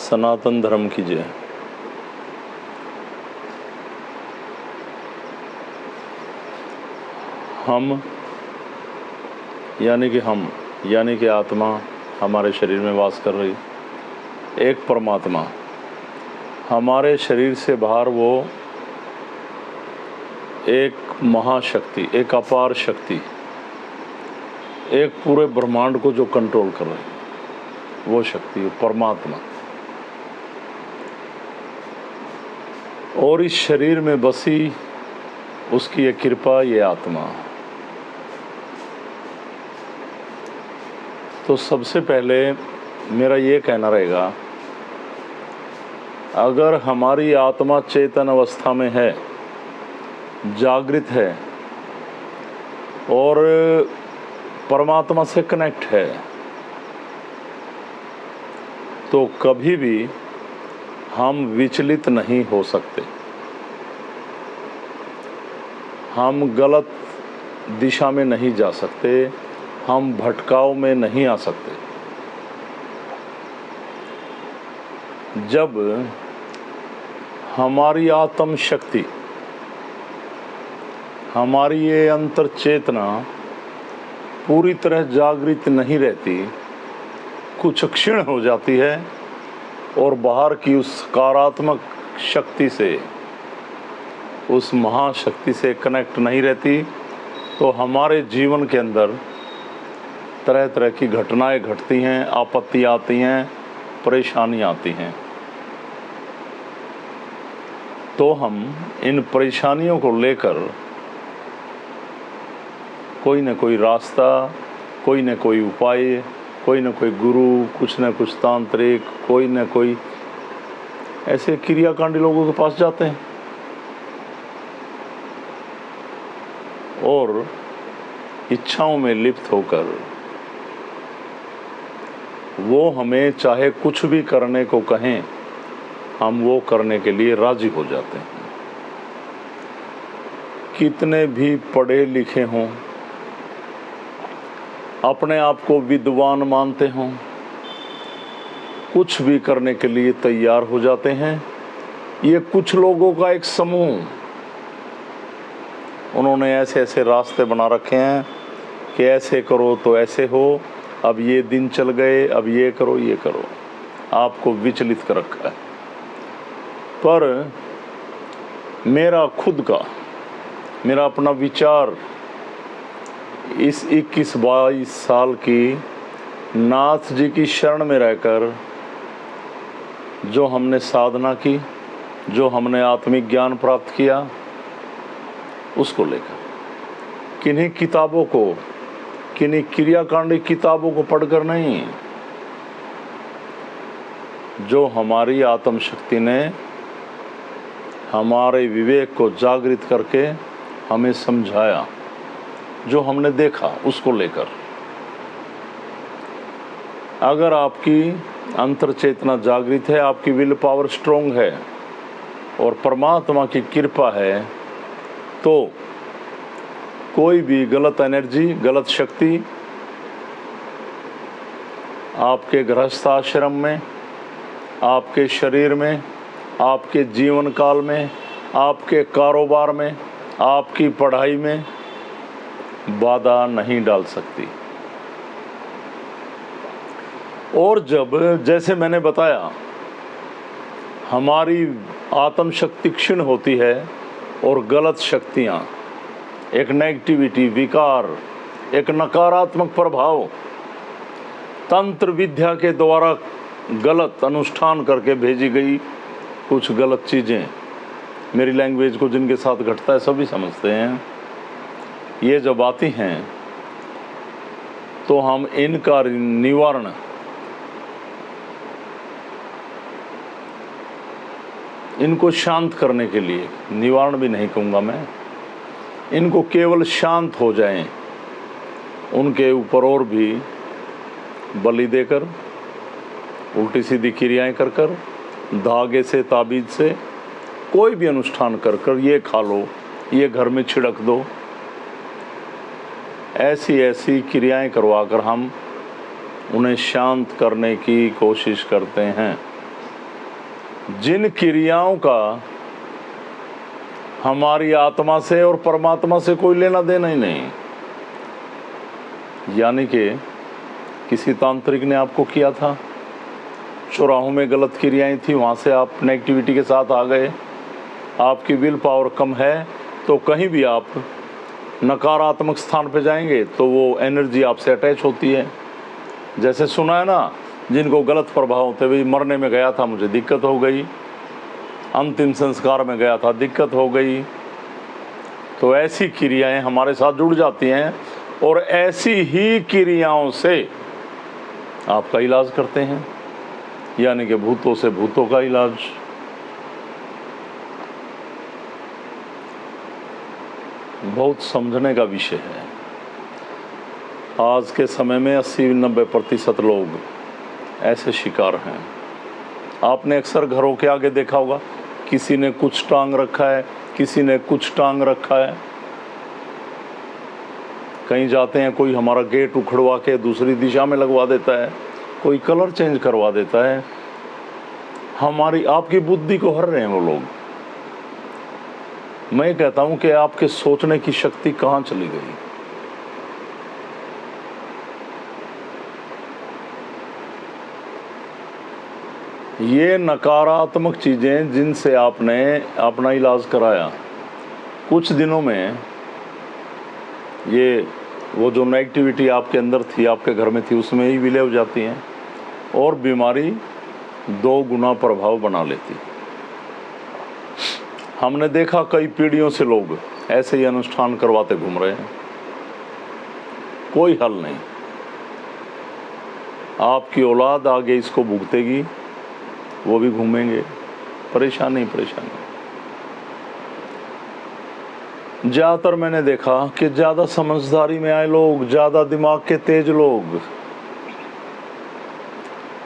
सनातन धर्म की जय। हम यानी कि आत्मा हमारे शरीर में वास कर रही, एक परमात्मा हमारे शरीर से बाहर, वो एक महाशक्ति, एक अपार शक्ति, एक पूरे ब्रह्मांड को जो कंट्रोल कर रही, वो शक्ति परमात्मा, और इस शरीर में बसी उसकी ये कृपा, ये आत्मा। तो सबसे पहले मेरा ये कहना रहेगा, अगर हमारी आत्मा चेतन अवस्था में है, जागृत है और परमात्मा से कनेक्ट है, तो कभी भी हम विचलित नहीं हो सकते, हम गलत दिशा में नहीं जा सकते, हम भटकाव में नहीं आ सकते। जब हमारी आत्म शक्ति, हमारी ये अंतर चेतना पूरी तरह जागृत नहीं रहती, कुछ क्षीण हो जाती है और बाहर की उस सकारात्मक शक्ति से, उस महाशक्ति से कनेक्ट नहीं रहती, तो हमारे जीवन के अंदर तरह तरह की घटनाएं घटती हैं, आपत्ति आती हैं, परेशानी आती हैं। तो हम इन परेशानियों को लेकर कोई न कोई रास्ता, कोई न कोई उपाय, कोई न कोई गुरु, कुछ न कुछ तांत्रिक, कोई न कोई ऐसे क्रियाकांडी लोगों के पास जाते हैं और इच्छाओं में लिप्त होकर वो हमें चाहे कुछ भी करने को कहें, हम वो करने के लिए राजी हो जाते हैं। कितने भी पढ़े लिखे हों, अपने आप को विद्वान मानते हों, कुछ भी करने के लिए तैयार हो जाते हैं। ये कुछ लोगों का एक समूह, उन्होंने ऐसे ऐसे रास्ते बना रखे हैं कि ऐसे करो तो ऐसे हो, अब ये दिन चल गए, अब ये करो, ये करो, आपको विचलित कर रखा है। पर मेरा खुद का, मेरा अपना विचार इस 21-22 साल की नाथ जी की शरण में रहकर जो हमने साधना की, जो हमने आत्मिक ज्ञान प्राप्त किया, उसको लेकर किन्हीं किताबों को, किन्हीं क्रियाकांडी किताबों को पढ़कर नहीं, जो हमारी आत्म शक्ति ने हमारे विवेक को जागृत करके हमें समझाया, जो हमने देखा, उसको लेकर। अगर आपकी अंतर चेतना जागृत है, आपकी विल पावर स्ट्रोंग है और परमात्मा की कृपा है, तो कोई भी गलत एनर्जी, गलत शक्ति आपके गृहस्थ आश्रम में, आपके शरीर में, आपके जीवन काल में, आपके कारोबार में, आपकी पढ़ाई में बाधा नहीं डाल सकती। और जब, जैसे मैंने बताया, हमारी आत्म शक्ति क्षीण होती है और गलत शक्तियाँ, एक नेगेटिविटी, विकार, एक नकारात्मक प्रभाव तंत्र विद्या के द्वारा गलत अनुष्ठान करके भेजी गई कुछ गलत चीज़ें, मेरी लैंग्वेज को जिनके साथ घटता है सभी समझते हैं, ये जब आती हैं तो हम इनका निवारण, इनको शांत करने के लिए, निवारण भी नहीं कहूँगा मैं, इनको केवल शांत हो जाएं, उनके ऊपर और भी बलि देकर, उल्टी सीधी क्रियाएं कर कर, धागे से, ताबीज से, कोई भी अनुष्ठान कर कर, ये खा लो, ये घर में छिड़क दो, ऐसी ऐसी क्रियाएं करवा कर हम उन्हें शांत करने की कोशिश करते हैं। जिन क्रियाओं का हमारी आत्मा से और परमात्मा से कोई लेना देना ही नहीं, यानी कि किसी तांत्रिक ने आपको किया था, चौराहों में गलत क्रियाएं थी, वहाँ से आप नेगेटिविटी के साथ आ गए, आपकी विल पावर कम है, तो कहीं भी आप नकारात्मक स्थान पे जाएंगे तो वो एनर्जी आपसे अटैच होती है। जैसे सुना है ना, जिनको गलत प्रभाव होते हुए, मरने में गया था मुझे दिक्कत हो गई, अंतिम संस्कार में गया था दिक्कत हो गई, तो ऐसी क्रियाएं हमारे साथ जुड़ जाती हैं और ऐसी ही क्रियाओं से आपका इलाज करते हैं, यानी कि भूतों से भूतों का इलाज। बहुत समझने का विषय है। आज के समय में 80-90% लोग ऐसे शिकार हैं। आपने अक्सर घरों के आगे देखा होगा, किसी ने कुछ टांग रखा है, किसी ने कुछ टांग रखा है। कहीं जाते हैं, कोई हमारा गेट उखड़वा के दूसरी दिशा में लगवा देता है, कोई कलर चेंज करवा देता है। हमारी आपकी बुद्धि को हर रहे हैं वो लोग। मैं कहता हूं कि आपके सोचने की शक्ति कहां चली गई? ये नकारात्मक चीजें जिनसे आपने अपना इलाज कराया, कुछ दिनों में ये वो जो नेगेटिविटी आपके अंदर थी, आपके घर में थी, उसमें ही विलय हो जाती हैं और बीमारी 2 गुना प्रभाव बना लेती। हमने देखा कई पीढ़ियों से लोग ऐसे ही अनुष्ठान करवाते घूम रहे हैं, कोई हल नहीं। आपकी औलाद आगे इसको भुगतेगी, वो भी घूमेंगे, परेशानी परेशानी। ज़्यादातर मैंने देखा कि ज़्यादा समझदारी में आए लोग, ज़्यादा दिमाग के तेज लोग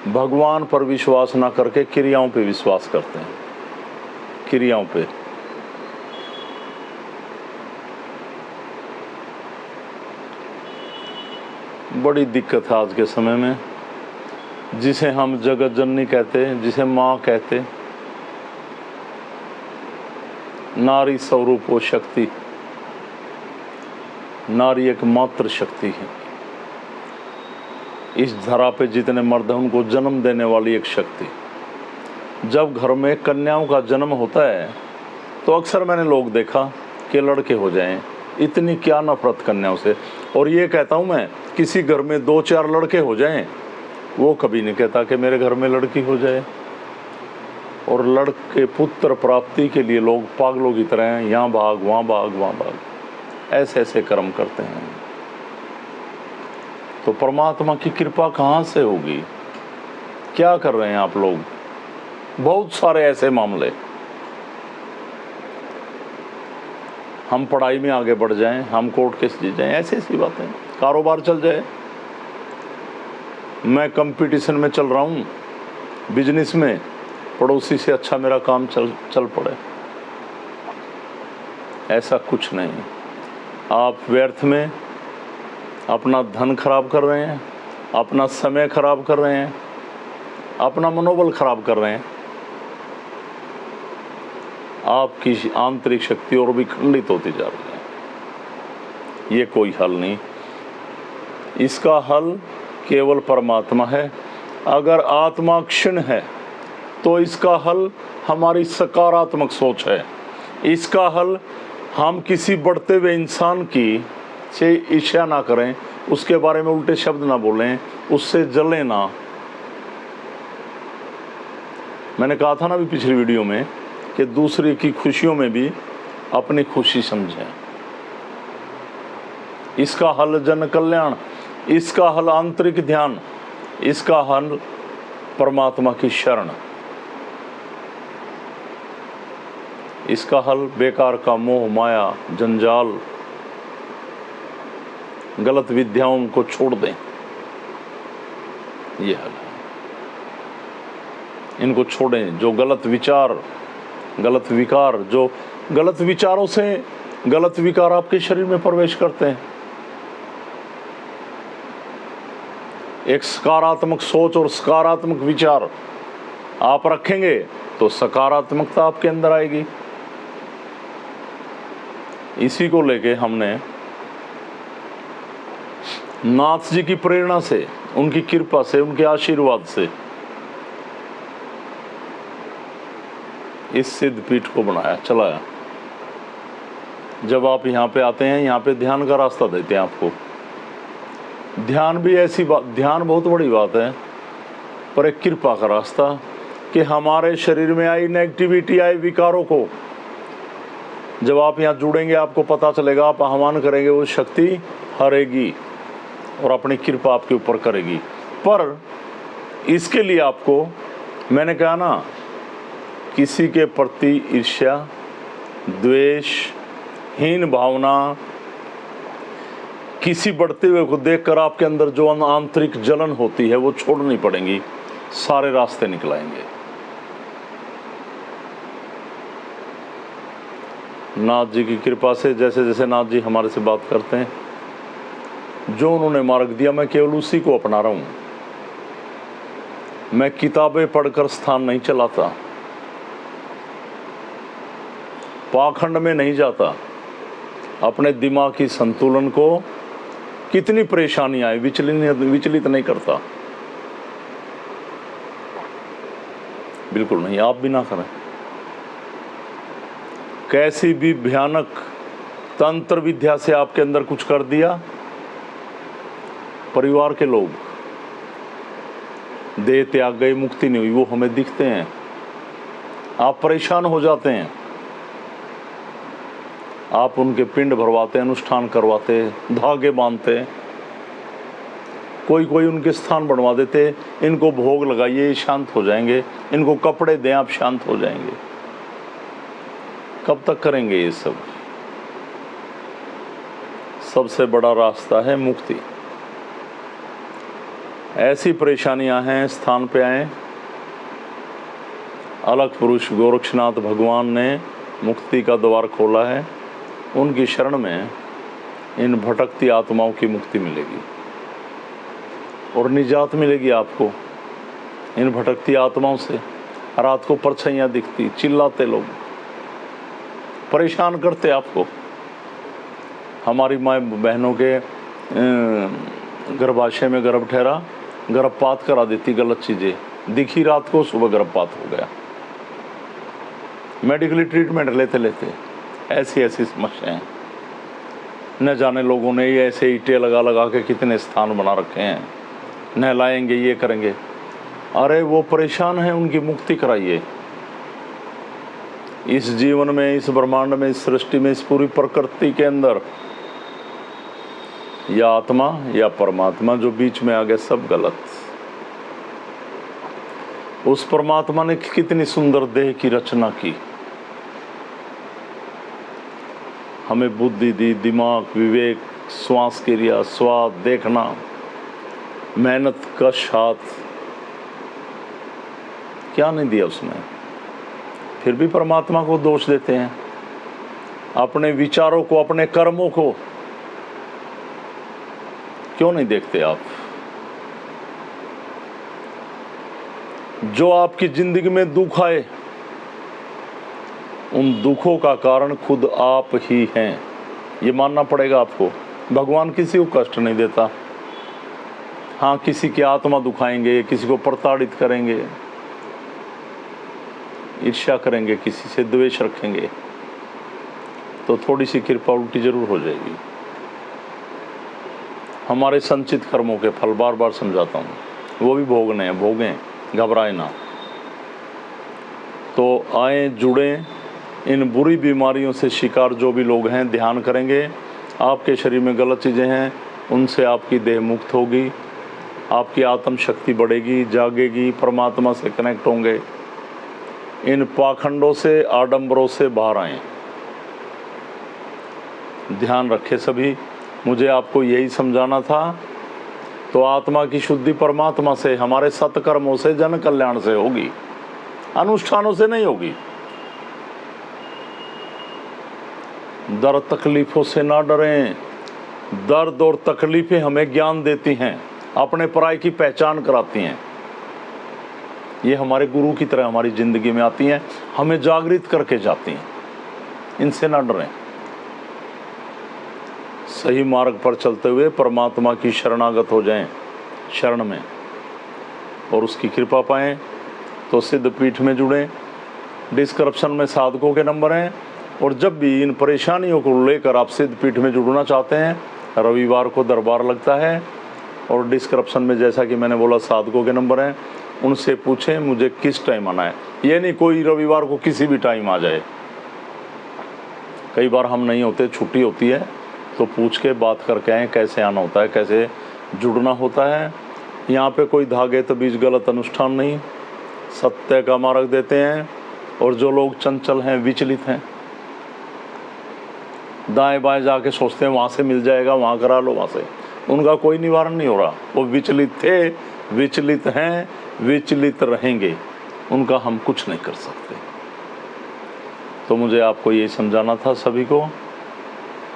भगवान पर विश्वास ना करके क्रियाओं पे विश्वास करते हैं, क्रियाओं पे। बड़ी दिक्कत है आज के समय में। जिसे हम जगत जननी कहते, जिसे माँ कहते, नारी स्वरूप वो शक्ति, नारी एक मात्र शक्ति है। इस धरा पे जितने मर्द हैं उनको जन्म देने वाली एक शक्ति। जब घर में कन्याओं का जन्म होता है तो अक्सर मैंने लोग देखा कि लड़के हो जाएं, इतनी क्या नफरत कन्याओं से। और ये कहता हूँ मैं, किसी घर में 2-4 लड़के हो जाएं, वो कभी नहीं कहता कि मेरे घर में लड़की हो जाए। और लड़के पुत्र प्राप्ति के लिए लोग पागलों की तरह हैं, यहाँ भाग वहाँ भाग वहाँ भाग, ऐसे ऐसे कर्म करते हैं। तो परमात्मा की कृपा कहाँ से होगी? क्या कर रहे हैं आप लोग? बहुत सारे ऐसे मामले। हम पढ़ाई में आगे बढ़ जाएं, हम कोर्ट केस जीत जाएं, ऐसी ऐसी बातें, कारोबार चल जाए। मैं कंपटीशन में चल रहा हूँ, बिजनेस में, पड़ोसी से अच्छा मेरा काम चल पड़े, ऐसा कुछ नहीं। आप व्यर्थ में अपना धन खराब कर रहे हैं, अपना समय खराब कर रहे हैं, अपना मनोबल खराब कर रहे हैं। आपकी आंतरिक शक्ति और भी खंडित होती जा रही है। ये कोई हल नहीं, इसका हल केवल परमात्मा है। अगर आत्मा क्षीण है तो इसका हल हमारी सकारात्मक सोच है। इसका हल हम किसी बढ़ते हुए इंसान की से ईर्ष्या ना करें, उसके बारे में उल्टे शब्द ना बोलें, उससे जलें ना। मैंने कहा था ना भी पिछली वीडियो में कि दूसरे की खुशियों में भी अपनी खुशी समझें। इसका हल जन कल्याण, इसका हल आंतरिक ध्यान, इसका हल परमात्मा की शरण, इसका हल बेकार का मोह माया जंजाल, गलत विद्याओं को छोड़ दें। ये हल है, इनको छोड़ें। जो गलत विचार, गलत विकार, जो गलत विचारों से गलत विकार आपके शरीर में प्रवेश करते हैं। एक सकारात्मक सोच और सकारात्मक विचार आप रखेंगे तो सकारात्मकता आपके अंदर आएगी। इसी को लेके हमने नाथ जी की प्रेरणा से, उनकी कृपा से, उनके आशीर्वाद से इस सिद्ध पीठ को बनाया, चलाया। जब आप यहाँ पे आते हैं, यहाँ पे ध्यान का रास्ता देते हैं आपको। ध्यान भी ऐसी बात, ध्यान बहुत बड़ी बात है, पर एक कृपा का रास्ता कि हमारे शरीर में आई नेगेटिविटी, आई विकारों को जब आप यहाँ जुड़ेंगे आपको पता चलेगा, आप आह्वान करेंगे, वो शक्ति हरेगी और अपनी कृपा आपके ऊपर करेगी। पर इसके लिए आपको, मैंने कहा ना, किसी के प्रति ईर्ष्या, द्वेष, हीन भावना, किसी बढ़ते हुए को देखकर आपके अंदर जो आंतरिक जलन होती है वो छोड़नी पड़ेगी, सारे रास्ते निकलाएंगे। नाथ जी की कृपा से जैसे जैसे नाथ जी हमारे से बात करते हैं, जो उन्होंने मार्ग दिया मैं केवल उसी को अपना रहा हूँ। मैं किताबें पढ़कर स्थान नहीं चलाता, पाखंड में नहीं जाता, अपने दिमाग की संतुलन को कितनी परेशानी आए विचलित नहीं करता, बिल्कुल नहीं। आप भी ना करें। कैसी भी भयानक तंत्र विद्या से आपके अंदर कुछ कर दिया, परिवार के लोग देह त्याग गए, मुक्ति नहीं हुई, वो हमें दिखते हैं। आप परेशान हो जाते हैं, आप उनके पिंड भरवाते, अनुष्ठान करवाते, धागे बांधते, कोई कोई उनके स्थान बनवा देते, इनको भोग लगाइए शांत हो जाएंगे, इनको कपड़े दें आप शांत हो जाएंगे। कब तक करेंगे ये सब? सबसे बड़ा रास्ता है मुक्ति। ऐसी परेशानियां हैं, स्थान पे आए, अलग पुरुष गोरक्षनाथ भगवान ने मुक्ति का द्वार खोला है। उनकी शरण में इन भटकती आत्माओं की मुक्ति मिलेगी और निजात मिलेगी आपको इन भटकती आत्माओं से। रात को परछाइयाँ दिखती, चिल्लाते लोग, परेशान करते आपको। हमारी माँ बहनों के गर्भाशय में गर्भ ठहरा, गर्भपात करा देती, गलत चीज़ें दिखी रात को, सुबह गर्भपात हो गया। मेडिकली ट्रीटमेंट लेते लेते ऐसी ऐसी समस्याएं, न जाने लोगों ने ये ऐसे ईंटें लगा लगा के कितने स्थान बना रखे हैं, नहलाएंगे, ये करेंगे। अरे वो परेशान है, उनकी मुक्ति कराइए। इस जीवन में, इस ब्रह्मांड में, इस सृष्टि में, इस पूरी प्रकृति के अंदर या आत्मा या परमात्मा जो बीच में आ गए, सब गलत। उस परमात्मा ने कितनी सुंदर देह की रचना की, हमें बुद्धि दी, दिमाग, विवेक, श्वास क्रिया, स्वाद, देखना, मेहनत का हाथ, क्या नहीं दिया उसने? फिर भी परमात्मा को दोष देते हैं, अपने विचारों को, अपने कर्मों को क्यों नहीं देखते आप? जो आपकी जिंदगी में दुख आए, उन दुखों का कारण खुद आप ही हैं, ये मानना पड़ेगा आपको। भगवान किसी को कष्ट नहीं देता। हाँ, किसी की आत्मा दुखाएंगे, किसी को प्रताड़ित करेंगे, ईर्ष्या करेंगे, किसी से द्वेष रखेंगे, तो थोड़ी सी कृपा उल्टी जरूर हो जाएगी। हमारे संचित कर्मों के फल बार बार समझाता हूँ, वो भी भोगने हैं, भोगें, घबराए ना। तो आए, जुड़ें। इन बुरी बीमारियों से शिकार जो भी लोग हैं, ध्यान करेंगे, आपके शरीर में गलत चीज़ें हैं, उनसे आपकी देह मुक्त होगी, आपकी आत्म शक्ति बढ़ेगी, जागेगी, परमात्मा से कनेक्ट होंगे। इन पाखंडों से, आडंबरों से बाहर आएं। ध्यान रखें सभी, मुझे आपको यही समझाना था। तो आत्मा की शुद्धि परमात्मा से, हमारे सत्कर्मों से, जन कल्याण से होगी, अनुष्ठानों से नहीं होगी। दर्द तकलीफों से ना डरें। दर्द और तकलीफें हमें ज्ञान देती हैं, अपने पराई की पहचान कराती हैं। ये हमारे गुरु की तरह हमारी ज़िंदगी में आती हैं, हमें जागृत करके जाती हैं। इनसे ना डरें। सही मार्ग पर चलते हुए परमात्मा की शरणागत हो जाएं, शरण में, और उसकी कृपा पाएं तो सिद्ध पीठ में जुड़ें। डिस्क्रिप्शन में साधकों के नंबर हैं, और जब भी इन परेशानियों को लेकर आप सिद्ध पीठ में जुड़ना चाहते हैं, रविवार को दरबार लगता है, और डिस्क्रिप्शन में जैसा कि मैंने बोला साधकों के नंबर हैं, उनसे पूछें मुझे किस टाइम आना है। ये नहीं कोई रविवार को किसी भी टाइम आ जाए, कई बार हम नहीं होते, छुट्टी होती है, तो पूछ के बात करके आएँ कैसे आना होता है, कैसे जुड़ना होता है। यहाँ पे कोई धागे तबीज गलत अनुष्ठान नहीं, सत्य का मार्ग देते हैं। और जो लोग चंचल हैं, विचलित हैं, दाएं बाएं जाके सोचते हैं वहाँ से मिल जाएगा, वहाँ करा लो, वहाँ से, उनका कोई निवारण नहीं हो रहा। वो विचलित थे, विचलित हैं, विचलित रहेंगे, उनका हम कुछ नहीं कर सकते। तो मुझे आपको ये समझाना था सभी को।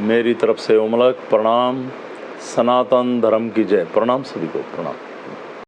मेरी तरफ से ओमलक प्रणाम। सनातन धर्म की जय। प्रणाम सभी को, प्रणाम।